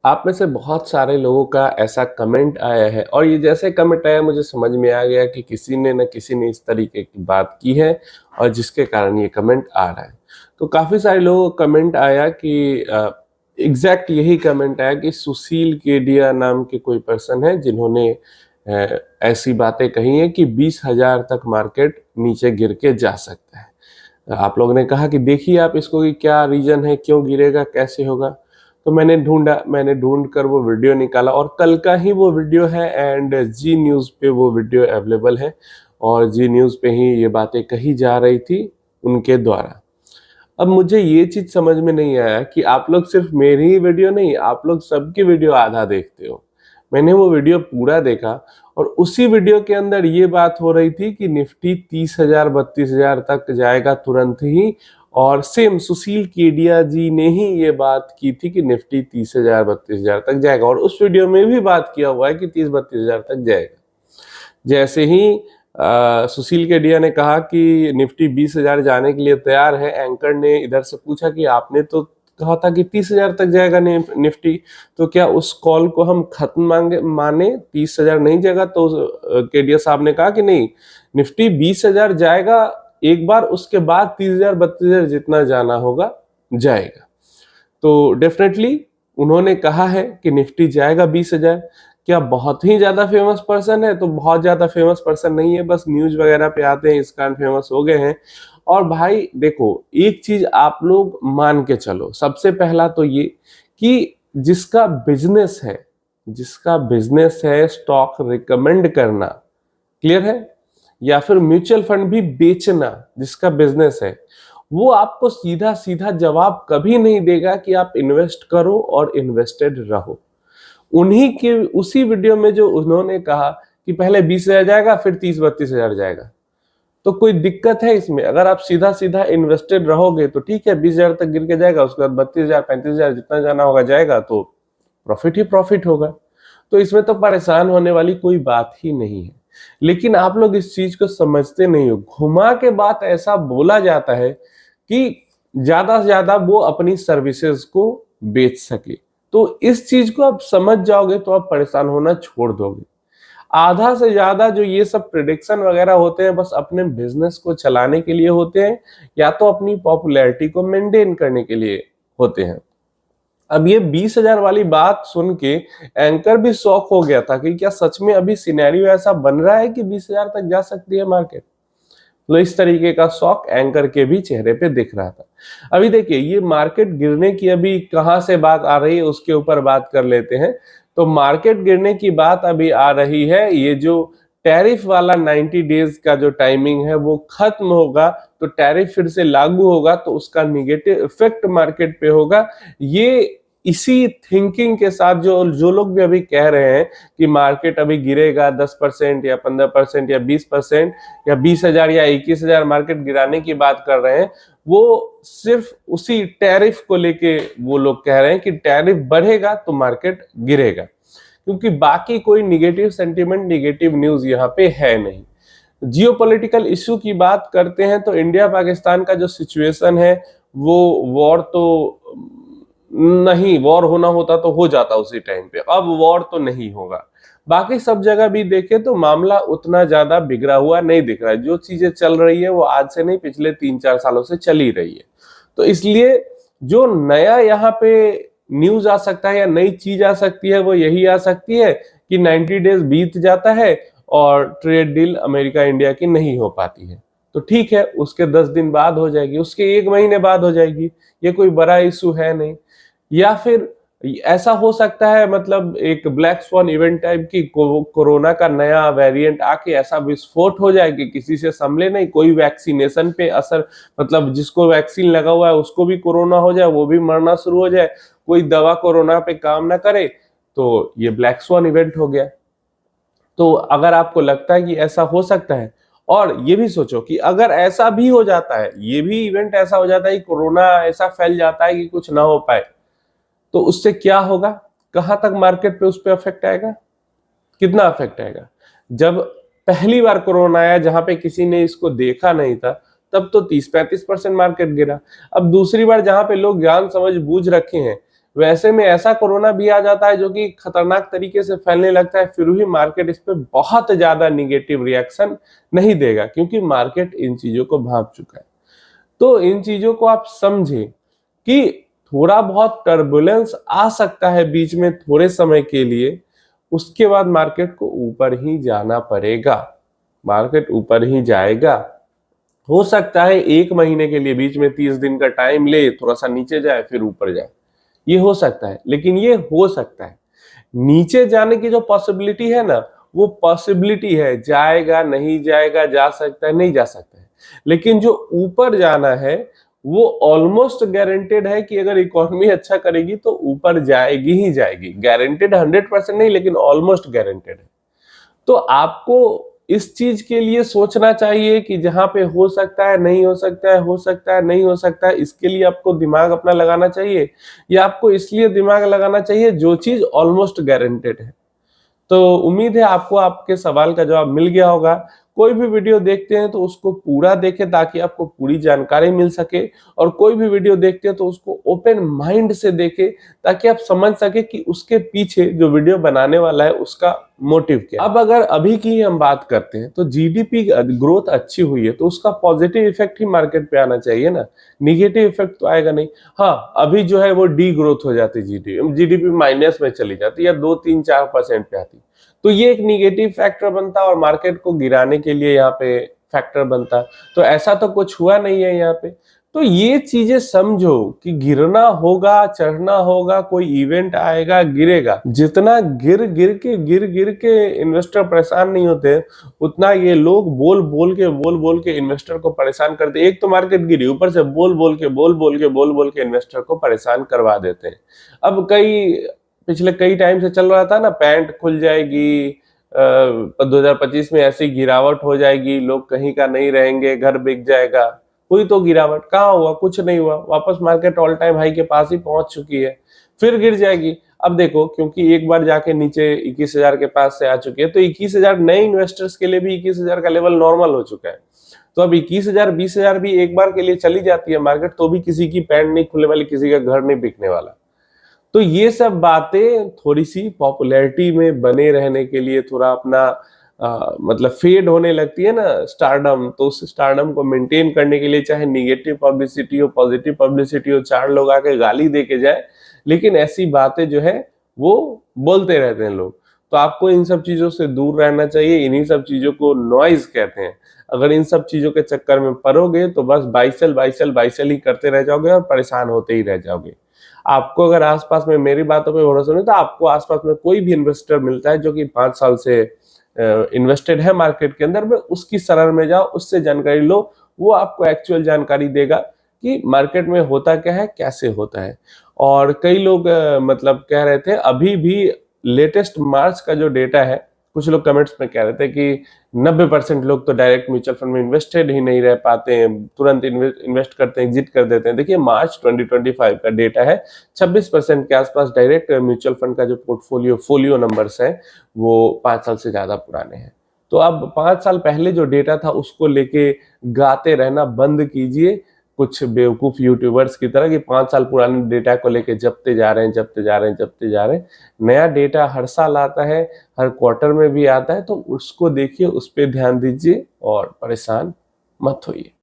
आप में से बहुत सारे लोगों का ऐसा कमेंट आया है और ये जैसे कमेंट आया मुझे समझ में आ गया कि किसी ने न किसी ने इस तरीके की बात की है और जिसके कारण ये कमेंट आ रहा है। तो काफ़ी सारे लोगों को कमेंट आया कि एग्जैक्ट यही कमेंट आया कि सुशील केडिया नाम के कोई पर्सन है जिन्होंने ऐसी बातें कही हैं कि 20,000 तक मार्केट नीचे गिर के जा सकता है। आप लोगों ने कहा कि देखिए आप इसको कि क्या रीज़न है, क्यों गिरेगा, कैसे होगा। तो मैंने ढूंढ कर वो वीडियो निकाला और कल का ही वो वीडियो है एंड जी न्यूज़ पे वो वीडियो अवेलेबल है और जी न्यूज़ पे ही ये बातें कही जा रही थी उनके द्वारा। अब मुझे ये चीज़ समझ में नहीं आया कि आप लोग सिर्फ मेरी ही वीडियो नहीं, आप लोग सबकी वीडियो आधा देखते हो। मैंने वो वीडियो पूरा देखा और उसी वीडियो के अंदर ये बात हो रही थी कि निफ्टी 30,000 32,000 तक जाएगा तुरंत ही और सेम सुशील केडिया जी ने ही ये बात की थी कि निफ्टी 30,000 32,000 तक जाएगा और उस वीडियो में भी बात किया हुआ है कि 30-32,000 तक जाएगा। जैसे ही सुशील केडिया ने कहा कि निफ्टी 20,000 जाने के लिए तैयार है, एंकर ने इधर से पूछा कि आपने तो कहा था कि 30,000 तक जाएगा निफ्टी, तो क्या उस कॉल को हम खत्म माने 30,000 नहीं जाएगा? तो केडिया साहब ने कहा कि नहीं, निफ्टी 20,000 जाएगा एक बार, उसके बाद 30,000 32,000 जितना जाना होगा जाएगा। तो डेफिनेटली उन्होंने कहा है कि निफ्टी जाएगा 20,000। क्या बहुत ही ज्यादा फेमस पर्सन है? तो बहुत ज्यादा फेमस पर्सन नहीं है, बस न्यूज वगैरह पे आते हैं इस कारण फेमस हो गए हैं। और भाई देखो, एक चीज आप लोग मान के चलो, सबसे पहला तो ये कि जिसका बिजनेस है स्टॉक रिकमेंड करना, क्लियर है, या फिर म्यूचुअल फंड भी बेचना, जिसका बिजनेस है, वो आपको सीधा सीधा जवाब कभी नहीं देगा कि आप इन्वेस्ट करो और इन्वेस्टेड रहो। उन्हीं के उसी वीडियो में जो उन्होंने कहा कि पहले 20,000 जाएगा फिर 30-32,000 जाएगा, तो कोई दिक्कत है इसमें? अगर आप सीधा सीधा इन्वेस्टेड रहोगे तो ठीक है, 20,000 तक गिर के जाएगा, उसके बाद 32,000 35,000 जितना जाना होगा जाएगा, तो प्रॉफिट ही प्रॉफिट होगा। तो इसमें तो परेशान होने वाली कोई बात ही नहीं है। लेकिन आप लोग इस चीज को समझते नहीं हो, घुमा के बात ऐसा बोला जाता है कि ज्यादा से ज्यादा वो अपनी सर्विसेज को बेच सके। तो इस चीज को आप समझ जाओगे तो आप परेशान होना छोड़ दोगे। आधा से ज्यादा जो ये सब प्रिडिक्शन वगैरह होते हैं बस अपने बिजनेस को चलाने के लिए होते हैं या तो अपनी पॉपुलैरिटी को मेंटेन करने के लिए होते हैं। अब ये 20,000 वाली बात सुन के एंकर भी शॉक हो गया था कि क्या सच में अभी सिनेरियो ऐसा बन रहा है कि 20,000 तक जा सकती है मार्केट। तो इस तरीके का शॉक एंकर के भी चेहरे पे दिख रहा था। अभी देखिए, ये मार्केट गिरने की अभी कहां से बात आ रही है उसके ऊपर बात कर लेते हैं। तो मार्केट गिरने की बात अभी आ रही है, ये जो टैरिफ वाला 90 डेज का जो टाइमिंग है वो खत्म होगा, तो टैरिफ फिर से लागू होगा तो उसका निगेटिव इफेक्ट मार्केट पे होगा। ये इसी थिंकिंग के साथ जो जो लोग भी अभी कह रहे हैं कि मार्केट अभी गिरेगा 10% या 15% या 20% या 20,000 या 21,000 मार्केट गिराने की बात कर रहे हैं, वो सिर्फ उसी टैरिफ को लेके वो लोग कह रहे हैं कि टैरिफ बढ़ेगा तो मार्केट गिरेगा, क्योंकि बाकी कोई निगेटिव सेंटीमेंट, निगेटिव न्यूज यहाँ पे है नहीं। जियोपॉलिटिकल इश्यू की बात करते हैं तो इंडिया पाकिस्तान का जो सिचुएशन है वो वॉर तो नहीं, वॉर होना होता तो हो जाता उसी टाइम पे, अब वॉर तो नहीं होगा। बाकी सब जगह भी देखे तो मामला उतना ज्यादा बिगड़ा हुआ नहीं दिख रहा है। जो चीजें चल रही है वो आज से नहीं, पिछले 3-4 सालों से चली रही है। तो इसलिए जो नया यहाँ पे न्यूज आ सकता है या नई चीज आ सकती है वो यही आ सकती है कि 90 डेज बीत जाता है और ट्रेड डील अमेरिका इंडिया की नहीं हो पाती है। तो ठीक है, उसके 10 दिन बाद हो जाएगी, उसके 1 महीने बाद हो जाएगी, ये कोई बड़ा इशू है नहीं। या फिर ऐसा हो सकता है, मतलब एक ब्लैक स्वॉन इवेंट टाइप की कोरोना का नया वेरिएंट आके ऐसा विस्फोट हो जाए कि किसी से संभले नहीं, कोई वैक्सीनेशन पे असर, मतलब जिसको वैक्सीन लगा हुआ है उसको भी कोरोना हो जाए, वो भी मरना शुरू हो जाए, कोई दवा कोरोना पे काम ना करे, तो ये ब्लैक स्वॉन इवेंट हो गया। तो अगर आपको लगता है कि ऐसा हो सकता है, और ये भी सोचो कि अगर ऐसा भी हो जाता है, ये भी इवेंट ऐसा हो जाता है कि कोरोना ऐसा फैल जाता है कि कुछ ना हो पाए, तो उससे क्या होगा? कहां तक मार्केट पे उस पर अफेक्ट आएगा? कितना अफेक्ट आएगा? जब पहली बार कोरोना आया जहां पे किसी ने इसको देखा नहीं था, तब तो 30-35% मार्केट गिरा। अब दूसरी बार जहां पे लोग जान समझ बूझ रखे हैं, वैसे में ऐसा कोरोना भी आ जाता है जो कि खतरनाक तरीके से फैलने लगता है, फिर भी मार्केट इस पे बहुत ज्यादा निगेटिव रिएक्शन नहीं देगा, क्योंकि मार्केट इन चीजों को भांप चुका है। तो इन चीजों को आप समझें कि थोड़ा बहुत टर्बुलेंस आ सकता है बीच में थोड़े समय के लिए, उसके बाद मार्केट को ऊपर ही जाना पड़ेगा, मार्केट ऊपर ही जाएगा। हो सकता है 1 महीने के लिए बीच में 30 दिन का टाइम ले, थोड़ा सा नीचे जाए फिर ऊपर जाए, ये हो सकता है, लेकिन ये हो सकता है। नीचे जाने की जो पॉसिबिलिटी है ना, वो पॉसिबिलिटी है, जाएगा नहीं जाएगा, जा सकता है नहीं जा सकता है, लेकिन जो ऊपर जाना है वो ऑलमोस्ट गारंटेड है कि अगर इकोनॉमी अच्छा करेगी तो ऊपर जाएगी ही जाएगी। गारंटेड 100% नहीं, लेकिन ऑलमोस्ट गारंटेड है। तो आपको इस चीज के लिए सोचना चाहिए कि जहां पे हो सकता है नहीं हो सकता है, हो सकता है नहीं हो सकता है, इसके लिए आपको दिमाग अपना लगाना चाहिए, या आपको इसलिए दिमाग लगाना चाहिए जो चीज ऑलमोस्ट गारंटेड है। तो उम्मीद है आपको आपके सवाल का जवाब मिल गया होगा। कोई भी वीडियो देखते हैं तो उसको पूरा देखें ताकि आपको पूरी जानकारी मिल सके, और कोई भी वीडियो देखते हैं तो उसको ओपन माइंड से देखें ताकि आप समझ सके कि उसके पीछे जो वीडियो बनाने वाला है उसका मोटिव क्या है। अब अगर अभी की हम बात करते हैं तो जीडीपी ग्रोथ अच्छी हुई है तो उसका पॉजिटिव इफेक्ट ही मार्केट पे आना चाहिए ना, निगेटिव इफेक्ट तो आएगा नहीं। हाँ, अभी जो है वो डी ग्रोथ हो जाती, जीडीपी माइनस में चली जाती या 2-3-4% पे आती, तो ये एक निगेटिव फैक्टर बनता और मार्केट को गिराने के लिए यहाँ पे फैक्टर बनता। तो ऐसा तो कुछ हुआ नहीं है यहाँ पे। तो ये चीजें समझो कि गिरना होगा, चढ़ना होगा, कोई इवेंट आएगा, गिरेगा। जितना गिर गिर के इन्वेस्टर परेशान नहीं होते, उतना ये लोग बोल बोल के इन्वेस्टर को परेशान करते। एक तो मार्केट गिरी, ऊपर से बोल के इन्वेस्टर को परेशान करवा देते हैं। अब पिछले कई टाइम से चल रहा था ना, पैंट खुल जाएगी, 2025 में ऐसी गिरावट हो जाएगी, लोग कहीं का नहीं रहेंगे, घर बिक जाएगा। हुई तो गिरावट, कहाँ हुआ? कुछ नहीं हुआ, वापस मार्केट ऑल टाइम हाई के पास ही पहुंच चुकी है, फिर गिर जाएगी। अब देखो, क्योंकि एक बार जाके नीचे 21,000 के पास से आ चुकी है, तो 21,000 नए इन्वेस्टर्स के लिए भी 21,000 का लेवल नॉर्मल हो चुका है। तो अब 21,000 20,000 भी एक बार के लिए चली जाती है मार्केट, तो भी किसी की पैंट नहीं खुलने वाली, किसी का घर नहीं बिकने वाला। तो ये सब बातें थोड़ी सी पॉपुलैरिटी में बने रहने के लिए, थोड़ा अपना मतलब फेड होने लगती है ना स्टारडम, तो उस स्टारडम को मेंटेन करने के लिए चाहे निगेटिव पब्लिसिटी हो, पॉजिटिव पब्लिसिटी हो, 4 लोग आके गाली दे के जाए, लेकिन ऐसी बातें जो है वो बोलते रहते हैं लोग। तो आपको इन सब चीजों से दूर रहना चाहिए। इन्हीं सब चीजों को नॉइज कहते हैं। अगर इन सब चीजों के चक्कर में पड़ोगे तो बस बाइसेल ही करते रह जाओगे और परेशान होते ही रह जाओगे। आपको अगर आसपास में, मेरी बातों पे भरोसा नहीं, तो आपको आसपास में कोई भी इन्वेस्टर मिलता है जो कि 5 साल से इन्वेस्टेड है मार्केट के अंदर में, उसकी शरण में जाओ, उससे जानकारी लो। वो आपको एक्चुअल जानकारी देगा कि मार्केट में होता क्या है, कैसे होता है। और कई लोग मतलब कह रहे थे, अभी भी लेटेस्ट मार्च का जो डेटा है, कुछ लोग कमेंट्स में कह रहे थे कि 90% लोग तो डायरेक्ट म्यूचुअल फंड में इन्वेस्टेड ही नहीं रह पाते हैं, तुरंत इन्वेस्ट करते हैं, एग्जिट कर देते हैं। देखिए, मार्च 2025 का डेटा है, 26% के आसपास डायरेक्ट म्यूचुअल फंड का जो फोलियो नंबर्स है वो 5 साल से ज्यादा पुराने हैं। तो अब 5 साल पहले जो डेटा था उसको लेके गाते रहना बंद कीजिए, कुछ बेवकूफ यूट्यूबर्स की तरह, कि 5 साल पुराने डेटा को लेके जपते जा रहे हैं। नया डेटा हर साल आता है, हर क्वार्टर में भी आता है, तो उसको देखिए, उस पर ध्यान दीजिए और परेशान मत होइए।